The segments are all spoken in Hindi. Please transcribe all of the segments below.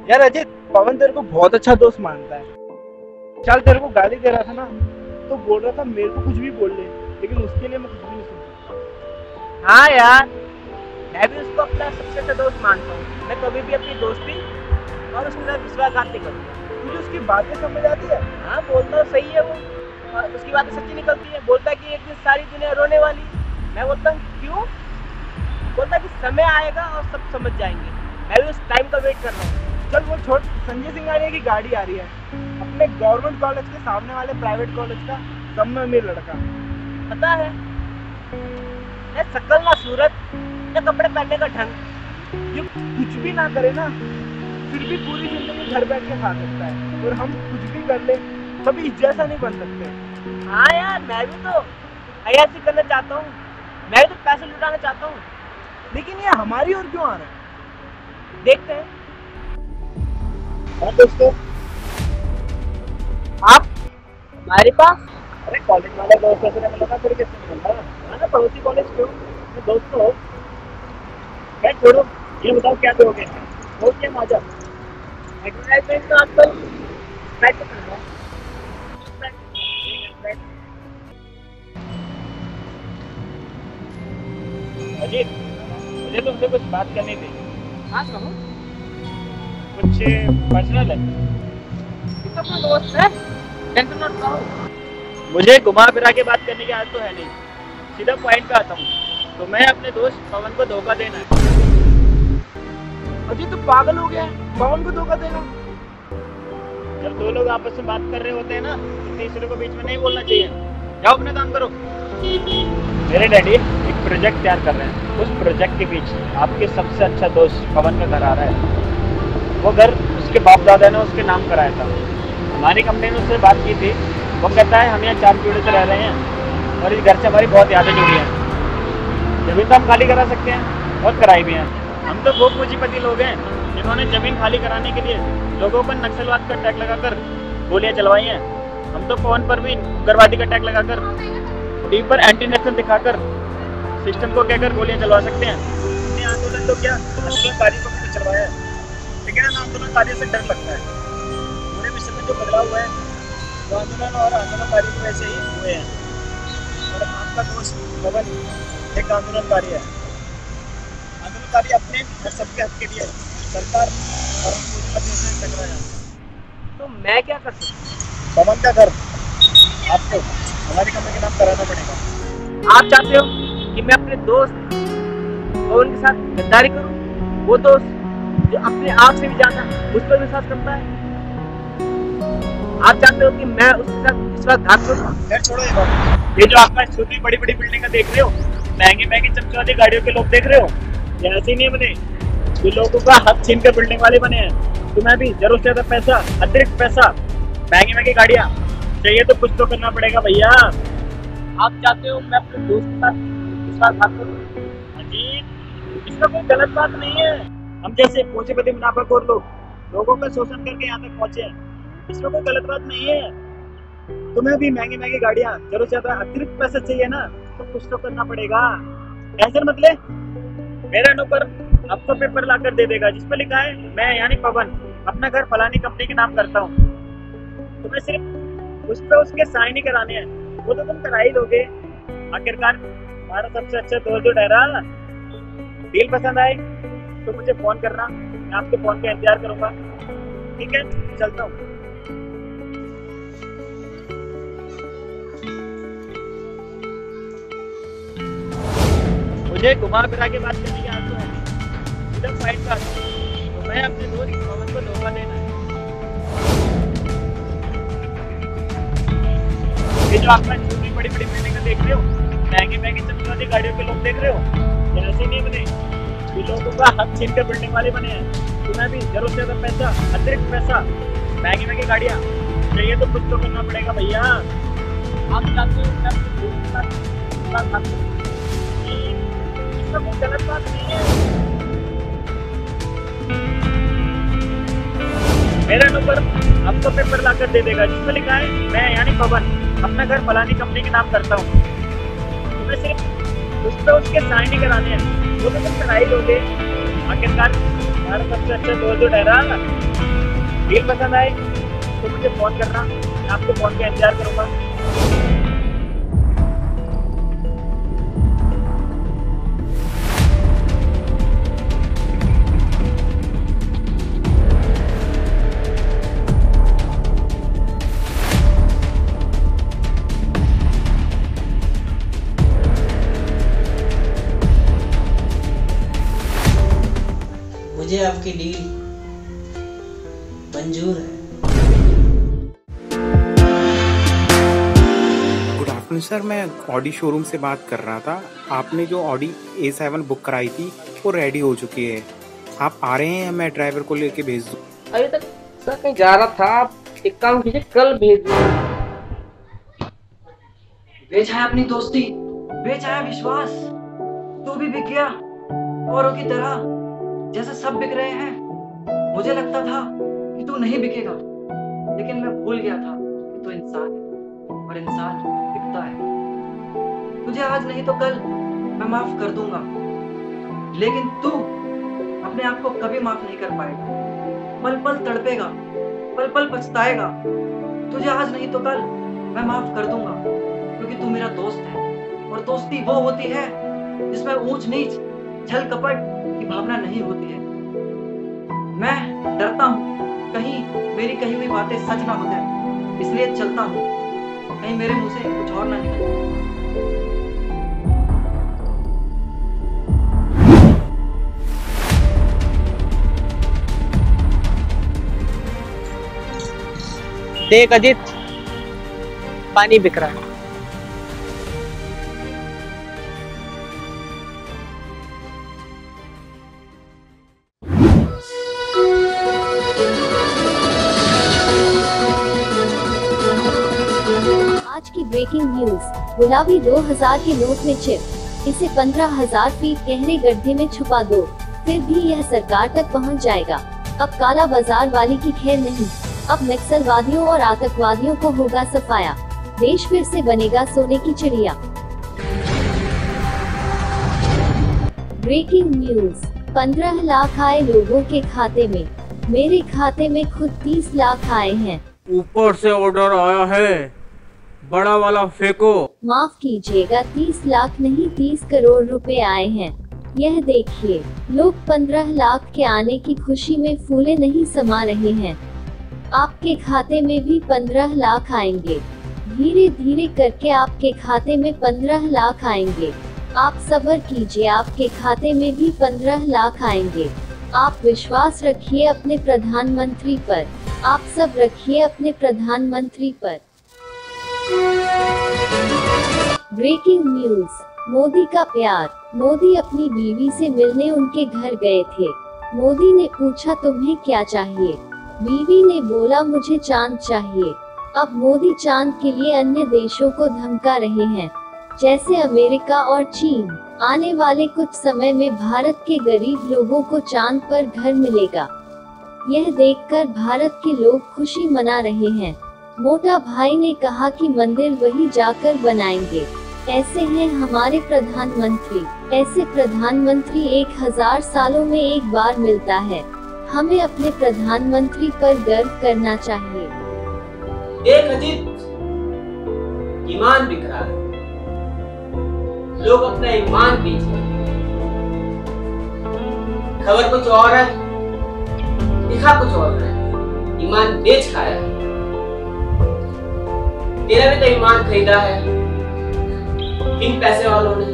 यार अजीत, पवन तेरे को बहुत अच्छा दोस्त मानता है। चल, तेरे को गाली दे रहा था ना, तो बोल रहा था मेरे को कुछ भी बोल ले, लेकिन उसके लिए मैं कुछ भी नहीं सुनता। हाँ यार, मैं भी उसको अपना सबसे अच्छा दोस्त मानता हूँ। मैं कभी भी अपनी दोस्ती और उसके साथ विश्वासघात नहीं करूँगा। तुझे उसकी बातें समझ आती है? हाँ, बोलता तो सही है वो, और उसकी बातें सच्ची निकलती है। बोलता है कि एक दिन सारी दुनिया रोने वाली। मैं बोलता हूँ क्यों? बोलता है कि समय आएगा और सब समझ जाएंगे। मैं भी उस टाइम का वेट कर रहा हूँ। चल वो छोड़, संजय सिंह आर्य की गाड़ी आ रही है, अपने गवर्नमेंट कॉलेज के सामने वाले प्राइवेट कॉलेज का सब में अमीर लड़का। पता है, मैं शक्ल ना सूरत या कपड़े पहनने का ढंग, ये कुछ भी ना करे ना, फिर भी पूरी जिंदगी घर बैठ के खा सकता है, और हम कुछ भी कर ले कभी इस जैसा नहीं बन सकते। हाँ यार, मैं भी तो अय्याशी करना चाहता हूँ। मैं भी तो पैसे लुटाना चाहता हूँ। लेकिन ये हमारी ओर क्यों आ रहा है? देखते हैं। हाँ दोस्तों, आप हमारे पास अरे कॉलेज वाले दोस्त ऐसे मिला था, फिर किससे मिला था? ना पड़ोसी कॉलेज क्यों, मैं दोस्त तो हो। मैं छोड़ो, ये बताओ क्या दोगे? दोस्त क्या मजा? एडवर्टाइजमेंट तो आजकल स्प्रेड तो कर रहा है। अजीत, मुझे तुमसे कुछ बात करनी थी। हाँ कहो, कुछ पर्सनल है। ये तो अपना दोस्त है, टेंशन मत लो। मुझे घुमा फिरा के बात करने की आदत तो है नहीं, सीधा पॉइंट पे आता हूँ। तो मैं अपने दोस्त पवन को धोखा देना है। अजीत, तू पागल हो गया है? पवन को धोखा देना? जब दो लोग आपस में बात कर रहे होते हैं ना, तो तीसरे को बीच में नहीं बोलना चाहिए। जाओ अपना काम करो। मेरे डैडी एक प्रोजेक्ट तैयार कर रहे हैं। उस प्रोजेक्ट के बीच आपके सबसे अच्छा दोस्त पवन का घर आ रहा है। वो घर उसके बाप दादा ने उसके नाम कराया था। हमारी कंपनी ने उससे बात की थी। वो कहता है हम यहाँ 4 पीढ़ी से रह रहे हैं और इस घर से हमारी बहुत यादें जुड़ी हैं। जमीन तो हम खाली करा सकते हैं और कराई भी हैं। हम तो वो पूंजीपति लोग हैं जिन्होंने जमीन खाली कराने के लिए लोगों पर नक्सलवाद का टैग लगाकर गोलियां चलवाई हैं। हम तो पवन पर भी उग्रवादी का टैग लगाकर, टीवी पर एंटी नेशनल दिखाकर सिस्टम को कहकर गोलियां चलवा सकते हैं। ये आंदोलन तो क्या आंदोलनकारी को भी चलवाया है, लेकिन आंदोलनकारी से डर लगता है। पूरे विश्व में जो बदलाव हुआ है वो आंदोलन और आंदोलनकारी की वजह से ही हुए हैं। और आपका दोस्त पवन एक आंदोलनकारी है। आंदोलनकारी अपने और सबके हक के लिए सरकार और पूंजीपतियों से टकराया। तो मैं क्या कर सकता हूँ? पवन का घर आपको हमारी कंपनी के नाम कराना पड़ेगा। आप चाहते हो कि मैं अपने दोस्त पवन के साथ गद्दारी करूं? वो दोस्त जो अपने आप से भी ज्यादा मुझ पर विश्वास करता है। आप चाहते हो कि मैं उसके साथ विश्वासघात करूं? खैर छोड़ो ये बात। ये जो आपका छोटी बड़ी बड़ी बिल्डिंग देख रहे हो, महंगी महंगी चमचमाती गाड़ियों के लोग देख रहे हो, ये ऐसे ही नहीं बने। ये लोगों का हक छीन कर बिल्डिंग वाले बने हैं। तुम्हें भी जरूर से ज्यादा पैसा, अतिरिक्त पैसा, महंगी महंगी गाड़ियाँ चाहिए तो कुछ तो करना पड़ेगा भैया। आप चाहते हो मैं अपने दोस्त के साथ विश्वासघात करूं? अजीत, इसका कोई गलत बात नहीं है। हम जैसे पूंजीपति मुनाफाखोर लोग लोगों का शोषण करके यहाँ तक पहुंचे हैं, इसमें कोई गलत बात नहीं है। तुम्हें भी महंगी महंगी गाड़ियाँ, जरूर से ज्यादा अतिरिक्त पैसा चाहिए ना, तो कुछ तो करना पड़ेगा। टेंशन मत ले, मेरा नौकर आपको पेपर ला कर दे देगा जिस पर लिखा है मैं यानी पवन अपना घर फलानी कंपनी के नाम करता हूँ। तुम्हें सिर्फ उस पर उसके साइन ही कराने हैं, वो तो तुम करा ही दोगे। आखिरकार हमारा सबसे अच्छा दोस्त जो ठहरा। डील पसंद आए तो मुझे फोन करना, मैं आपके फोन का इंतजार करूंगा। ठीक है, चलता हूँ। मुझे घुमा फिरा के बात करने की आदत तो है नहीं, सीधा फाइट का। तो मैं अपने दोस्त पवन को धोखा देना है। ये जो आपका छोटी बड़ी बड़ी बिल्डिंग देख रहे हो, महंगी महंगी चमचमाती गाड़ियों के लोग देख रहे हो, ये ऐसे नहीं बने। ये लोगों का हक छीन कर बिल्डिंग वाले बने हैं। तुम्हें भी जरूर से ज्यादा पैसा, अतिरिक्त पैसा, महंगी महंगी गाड़ियाँ चाहिए तो कुछ तो करना पड़ेगा भैया। आप चाहते हो मैं अपने दोस्त के साथ विश्वासघात करूं? इसका कोई गलत बात नहीं है। मेरा नंबर आपको पेपर ला कर दे देगा जिस पर लिखा है मैं यानी पवन अपना घर फलानी कंपनी के नाम करता हूँ। तुम्हें सिर्फ उस पर उसके साइन ही कराने हैं, वो तो तुम करा ही दोगे। आखिरकार तुम्हारा सबसे अच्छा दोस्त जो ठहरा, डील पसंद आए तो मुझे फोन करना, मैं आपको फोन का इंतजार करूंगा। मुझे आपकी डील मंजूर है। गुड आफ्टरनून सर, मैं ऑडी शोरूम से बात कर रहा था। आपने जो ऑडी A7 बुक कराई थी वो रेडी हो चुकी है। आप आ रहे हैं? मैं ड्राइवर को लेके भेज दूँ? अभी तक सर कहीं जा रहा था, आप एक काम कीजिए, कल भेज दीजिए। बेचा है अपनी दोस्ती, बेचा है विश्वास। तू भी बिक गया औरों की तरह, जैसे सब बिक रहे हैं। मुझे लगता था कि तू नहीं बिकेगा, लेकिन मैं भूल गया था कि तू इंसान है और इंसान बिकता है। तुझे आज नहीं तो कल मैं माफ कर दूंगा, लेकिन तू अपने आप को कभी माफ नहीं कर पाएगा। पल पल तड़पेगा, पल पल पछताएगा। तुझे आज नहीं तो कल मैं माफ कर दूंगा, क्योंकि तू मेरा दोस्त है। और दोस्ती वो होती है जिसमें ऊंच नीच, छल कपट की भावना नहीं होती है। मैं डरता हूँ कहीं मेरी कही हुई बातें सच ना हो जाए, इसलिए चलता हूँ, कहीं मेरे मुंह से कुछ और ना निकले। देख अजित, पानी बिक रहा है। आज की ब्रेकिंग न्यूज, गुलाबी 2000 के नोट में चिप, इसे 15,000 फीट गहरे गड्ढे में छुपा दो, फिर भी यह सरकार तक पहुंच जाएगा। अब काला बाजार वाली की खैर नहीं, अब नक्सलवादियों और आतंकवादियों को होगा सफाया। देश फिर से बनेगा सोने की चिड़िया। ब्रेकिंग न्यूज, 15 लाख आए लोगों के खाते में, मेरे खाते में खुद 30 लाख आए हैं। ऊपर से ऑर्डर आया है, बड़ा वाला फेंको। माफ कीजिएगा, 30 लाख नहीं 30 करोड़ रुपए आए हैं। यह देखिए, लोग 15 लाख के आने की खुशी में फूले नहीं समा रहे हैं। आपके खाते में भी 15 लाख आएंगे, धीरे धीरे करके आपके खाते में 15 लाख आएंगे। आप सब्र कीजिए, आपके खाते में भी 15 लाख आएंगे। आप विश्वास रखिए अपने प्रधानमंत्री पर, आप सब रखिए अपने प्रधानमंत्री पर। ब्रेकिंग न्यूज, मोदी का प्यार, मोदी अपनी बीवी से मिलने उनके घर गए थे। मोदी ने पूछा तुम्हें क्या चाहिए, बीवी ने बोला मुझे चांद चाहिए। अब मोदी चांद के लिए अन्य देशों को धमका रहे हैं, जैसे अमेरिका और चीन। आने वाले कुछ समय में भारत के गरीब लोगों को चांद पर घर मिलेगा। यह देखकर भारत के लोग खुशी मना रहे हैं। मोटा भाई ने कहा कि मंदिर वही जाकर बनाएंगे। ऐसे हैं हमारे प्रधानमंत्री, ऐसे प्रधानमंत्री 1000 सालों में एक बार मिलता है। हमें अपने प्रधानमंत्री पर गर्व करना चाहिए। देख अजीत, ईमान बिक रहा है, लोग अपना ईमान बेच रहे हैं। खबर कुछ और है, लिखा कुछ और है, ईमान बेच खाया है। तेरा भी तो ईमान खरीदा है इन पैसे वालों ने।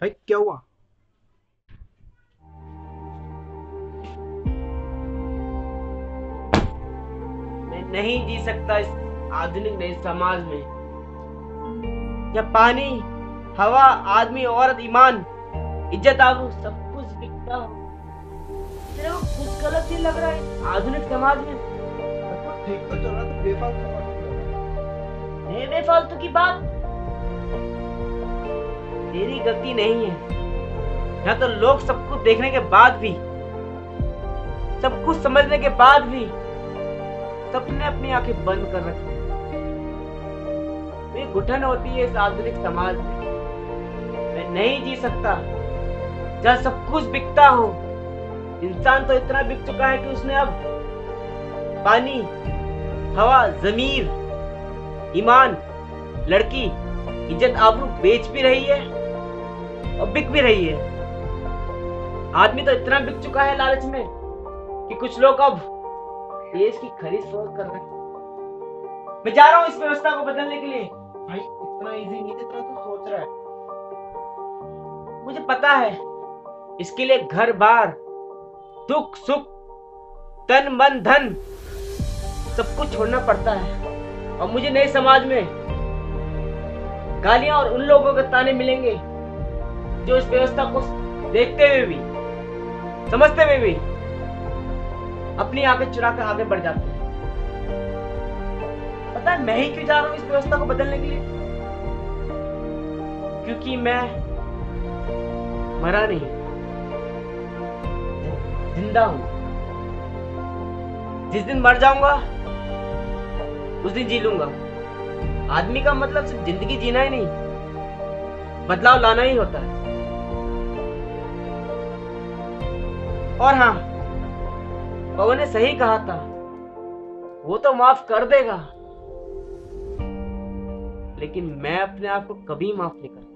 भाई क्या हुआ? मैं नहीं जी सकता इस आधुनिक नए समाज में, जब पानी, हवा, आदमी, औरत, ईमान, इज्जत, आबरू सब कुछ बिकता हो। तेरे को कुछ गलत ही लग रहा है आधुनिक समाज में? ठीक तो चल रहा, तो बेफालतू बेफालतू की बात तेरी गलती नहीं है। यहाँ तो लोग सब कुछ देखने के बाद भी, सब कुछ समझने के बाद भी सबने अपनी आंखें बंद कर रखी है। ये घुटन होती है इस आधुनिक समाज में। मैं नहीं जी सकता जहाँ सब कुछ बिकता हो। इंसान तो इतना बिक चुका है कि उसने अब पानी, हवा, जमीर, ईमान, लड़की, इज्जत, आबरू बेच भी रही है और बिक भी रही है। आदमी तो इतना बिक चुका है लालच में कि कुछ लोग अब देश की खरीद फरोख्त कर रहे हैं। मैं जा रहा हूं इस व्यवस्था को बदलने के लिए। भाई इतना इजी नहीं जितना तू सोच रहा है। मुझे पता है इसके लिए घर बार, दुख सुख, तन मन धन सब कुछ छोड़ना पड़ता है। और मुझे नए समाज में गालियां और उन लोगों के ताने मिलेंगे जो इस व्यवस्था को देखते हुए भी, समझते हुए भी अपनी आंखें चुरा कर आगे बढ़ जाते हैं। पता है मैं ही क्यों जा रहा हूं इस व्यवस्था को बदलने के लिए? क्योंकि मैं मरा नहीं, जिंदा हूं। जिस दिन मर जाऊंगा उस दिन जी लूंगा। आदमी का मतलब सिर्फ जिंदगी जीना ही नहीं, बदलाव लाना ही होता है। और हाँ, पवन ने सही कहा था, वो तो माफ कर देगा, लेकिन मैं अपने आप को कभी माफ नहीं करता।